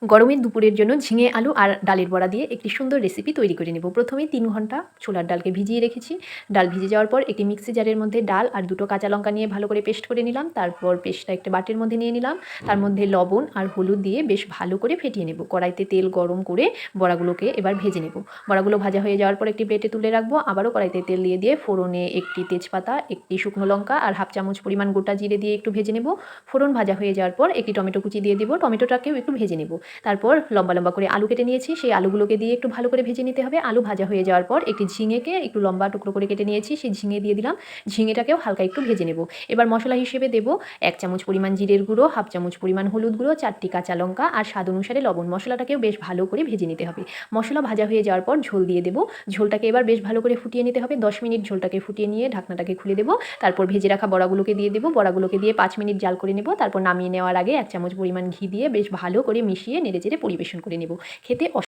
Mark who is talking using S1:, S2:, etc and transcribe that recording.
S1: গরমের দুপুরের জন্য ঝিঙে আলু আর ডালের বড়া দিয়ে একটি সুন্দর রেসিপি তৈরি করে নেব। প্রথমেই 3 ঘন্টা ছোলার ডালকে ভিজিয়ে রেখেছি। ডাল ভিজে যাওয়ার পর একটি মিক্সি জারের মধ্যে ডাল আর 2টো কাঁচা লঙ্কা নিয়ে ভালো করে পেস্ট করে নিলাম। তারপর পেস্টটা একটা বাটির মধ্যে নিয়ে নিলাম। তার মধ্যে লবণ আর হলুদ দিয়ে বেশ ভালো করে ফেটিয়ে নেব। কড়াইতে তেল গরম করে বড়াগুলোকে এবার ভেজে নেব। বড়াগুলো ভাজা হয়ে যাওয়ার পর একটি প্লেটে তুলে রাখবো। আবারও কড়াইতে তেল দিয়ে ফোড়নে একটি তেজপাতা, একটি শুকনো লঙ্কা আর হাফ চামচ পরিমাণ গোটা জিরে দিয়ে একটু ভেজে নেব। ফোড়ন ভাজা হয়ে যাওয়ার পর একটি টমেটো কুচি দিয়ে দিব। টমেটোটাকেও একটু ভেজে নেব। তারপর লম্বা লম্বা করে আলু কেটে নিয়েছি, সেই আলুগুলোকে দিয়ে একটু ভালো করে ভেজে নিতে হবে। আলু ভাজা হয়ে যাওয়ার পর একটি ঝিঙেকে একটু লম্বা টুকরো করে কেটে নিয়েছি, সেই ঝিঙে দিয়ে দিলাম। ঝিঙেটাকেও হালকা একটু ভেজে নেব। এবার মশলা হিসেবে দেব 1 চামচ পরিমাণ জিরের গুঁড়ো, হাফ চামচ পরিমাণ হলুদ গুঁড়ো, 4টি কাঁচা লঙ্কা আর স্বাদ অনুসারে লবণ। মশলাটাকেও বেশ ভালো করে ভেজে নিতে হবে। মশলা ভাজা হয়ে যাওয়ার পর ঝোল দিয়ে দেব। ঝোলটাকে এবার বেশ ভালো করে ফুটিয়ে নিতে হবে। 10 মিনিট ঝোলটাকে ফুটিয়ে নিয়ে ঢাকনাটাকে খুলে দেব। তারপর ভেজে রাখা বড়াগুলোকে দিয়ে দেব। বড়াগুলোকে দিয়ে 5 মিনিট জাল করে নেব। তারপর নামিয়ে নেওয়ার আগে 1 চামচ পরিমাণ ঘি দিয়ে বেশ ভালো করে মিশিয়ে নেড়েচেড়ে পরিবেশন করে নেব। খেতে